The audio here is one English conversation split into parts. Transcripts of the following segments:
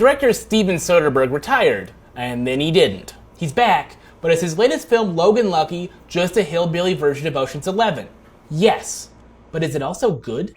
Director Steven Soderbergh retired, and then he didn't. He's back, but is his latest film, Logan Lucky, just a hillbilly version of Ocean's 11? Yes, but is it also good?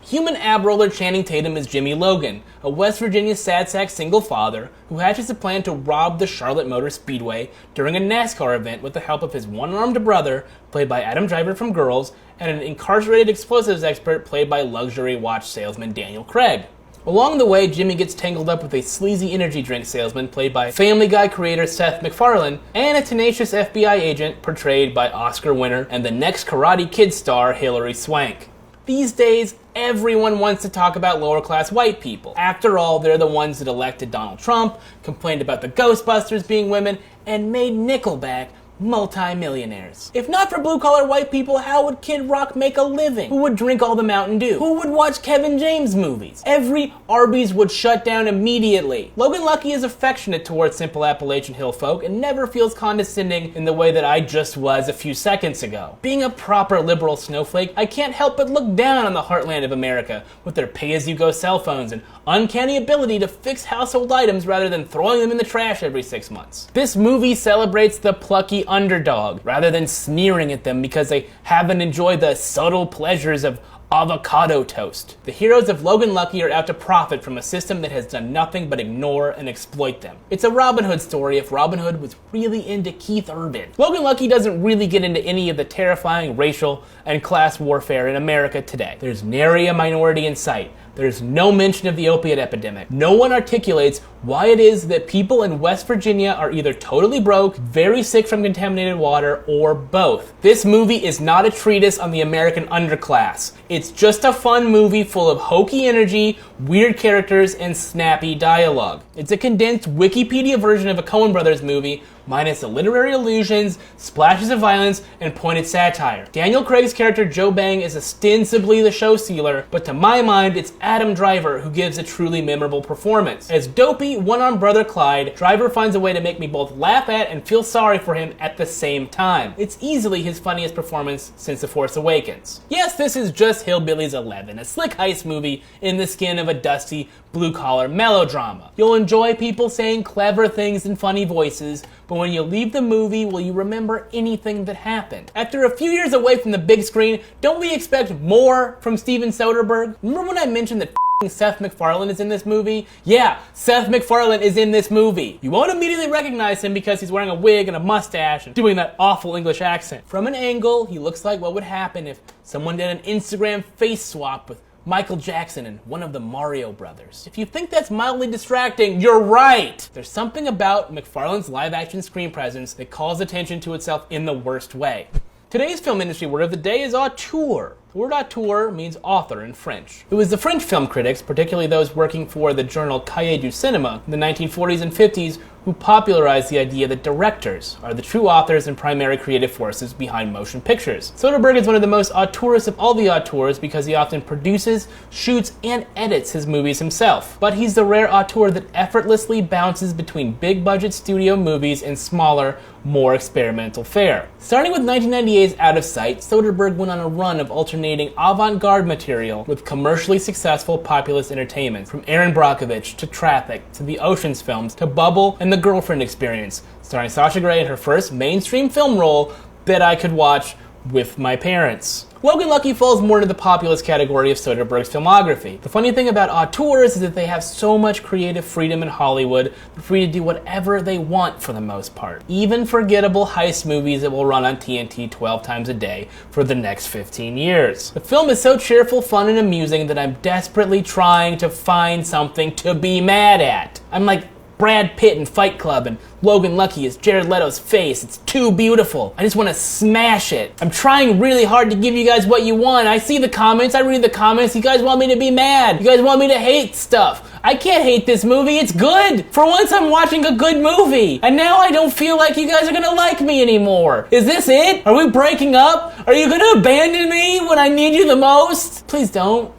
Human ab roller Channing Tatum is Jimmy Logan, a West Virginia sad sack single father who hatches a plan to rob the Charlotte Motor Speedway during a NASCAR event with the help of his one-armed brother, played by Adam Driver from Girls, and an incarcerated explosives expert played by luxury watch salesman Daniel Craig. Along the way, Jimmy gets tangled up with a sleazy energy drink salesman played by Family Guy creator Seth MacFarlane, and a tenacious FBI agent portrayed by Oscar winner and the next Karate Kid star Hilary Swank. These days, everyone wants to talk about lower-class white people. After all, they're the ones that elected Donald Trump, complained about the Ghostbusters being women, and made Nickelback multi-millionaires. If not for blue-collar white people, how would Kid Rock make a living? Who would drink all the Mountain Dew? Who would watch Kevin James movies? Every Arby's would shut down immediately. Logan Lucky is affectionate towards simple Appalachian Hill folk and never feels condescending in the way that I just was a few seconds ago. Being a proper liberal snowflake, I can't help but look down on the heartland of America with their pay-as-you-go cell phones and uncanny ability to fix household items rather than throwing them in the trash every 6 months. This movie celebrates the plucky underdog rather than sneering at them because they haven't enjoyed the subtle pleasures of avocado toast. The heroes of Logan Lucky are out to profit from a system that has done nothing but ignore and exploit them. It's a Robin Hood story if Robin Hood was really into Keith Urban. Logan Lucky doesn't really get into any of the terrifying racial and class warfare in America today. There's nary a minority in sight. There's no mention of the opiate epidemic. No one articulates why it is that people in West Virginia are either totally broke, very sick from contaminated water, or both. This movie is not a treatise on the American underclass. It's just a fun movie full of hokey energy, weird characters, and snappy dialogue. It's a condensed Wikipedia version of a Coen Brothers movie, minus the literary allusions, splashes of violence, and pointed satire. Daniel Craig's character Joe Bang is ostensibly the show stealer, but to my mind, it's Adam Driver who gives a truly memorable performance. As dopey, one-armed brother Clyde, Driver finds a way to make me both laugh at and feel sorry for him at the same time. It's easily his funniest performance since The Force Awakens. Yes, this is just Hillbillies 11, a slick heist movie in the skin of a dusty, blue-collar melodrama. You'll enjoy people saying clever things in funny voices, but when you leave the movie, will you remember anything that happened? After a few years away from the big screen, don't we expect more from Steven Soderbergh? Remember when I mentioned that Seth MacFarlane is in this movie? Yeah, Seth MacFarlane is in this movie. You won't immediately recognize him because he's wearing a wig and a mustache and doing that awful English accent. From an angle, he looks like what would happen if someone did an Instagram face swap with Michael Jackson and one of the Mario brothers. If you think that's mildly distracting, you're right! There's something about MacFarlane's live-action screen presence that calls attention to itself in the worst way. Today's film industry word of the day is auteur. The word auteur means author in French. It was the French film critics, particularly those working for the journal Cahiers du Cinéma in the 1940s and 50s, who popularized the idea that directors are the true authors and primary creative forces behind motion pictures. Soderbergh is one of the most auteurist of all the auteurs because he often produces, shoots, and edits his movies himself. But he's the rare auteur that effortlessly bounces between big-budget studio movies and smaller, more experimental fare. Starting with 1998's Out of Sight, Soderbergh went on a run of alternating avant-garde material with commercially successful populist entertainment, from Aaron Brockovich to Traffic to the Ocean's films to Bubble and The Girlfriend Experience, starring Sasha Grey in her first mainstream film role that I could watch with my parents. Logan Lucky falls more into the populist category of Soderbergh's filmography. The funny thing about auteurs is that they have so much creative freedom in Hollywood, they're free to do whatever they want for the most part. Even forgettable heist movies that will run on TNT 12 times a day for the next 15 years. The film is so cheerful, fun, and amusing that I'm desperately trying to find something to be mad at. I'm like Brad Pitt in Fight Club and Logan Lucky is Jared Leto's face. It's too beautiful. I just want to smash it. I'm trying really hard to give you guys what you want. I see the comments, I read the comments. You guys want me to be mad. You guys want me to hate stuff. I can't hate this movie. It's good. For once I'm watching a good movie. And now I don't feel like you guys are gonna like me anymore. Is this it? Are we breaking up? Are you gonna abandon me when I need you the most? Please don't.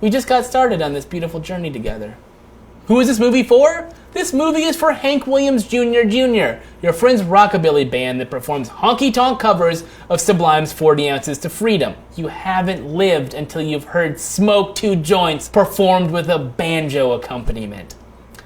We just got started on this beautiful journey together. Who is this movie for? This movie is for Hank Williams Jr., your friend's rockabilly band that performs honky-tonk covers of Sublime's 40 Ounces to Freedom. You haven't lived until you've heard Smoke Two Joints performed with a banjo accompaniment.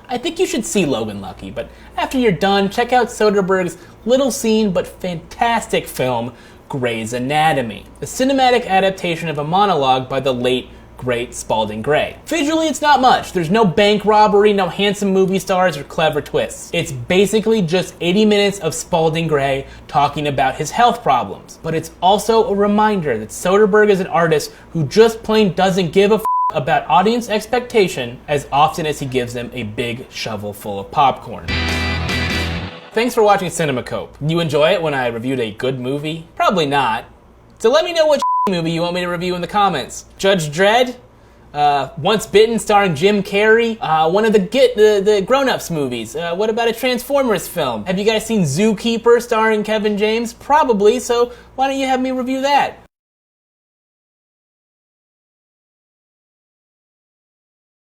I think you should see Logan Lucky, but after you're done, check out Soderbergh's little-seen but fantastic film, Grey's Anatomy, a cinematic adaptation of a monologue by the late, great Spalding Gray. Visually, it's not much. There's no bank robbery, no handsome movie stars, or clever twists. It's basically just 80 minutes of Spalding Gray talking about his health problems. But it's also a reminder that Soderbergh is an artist who just plain doesn't give a about audience expectation as often as he gives them a big shovel full of popcorn. Thanks for watching Cinemacope. You enjoy it when I reviewed a good movie? Probably not. So let me know what movie you want me to review in the comments. Judge Dredd? Once Bitten starring Jim Carrey? One of the grown-ups movies? What about a Transformers film? Have you guys seen Zookeeper starring Kevin James? Probably, so why don't you have me review that?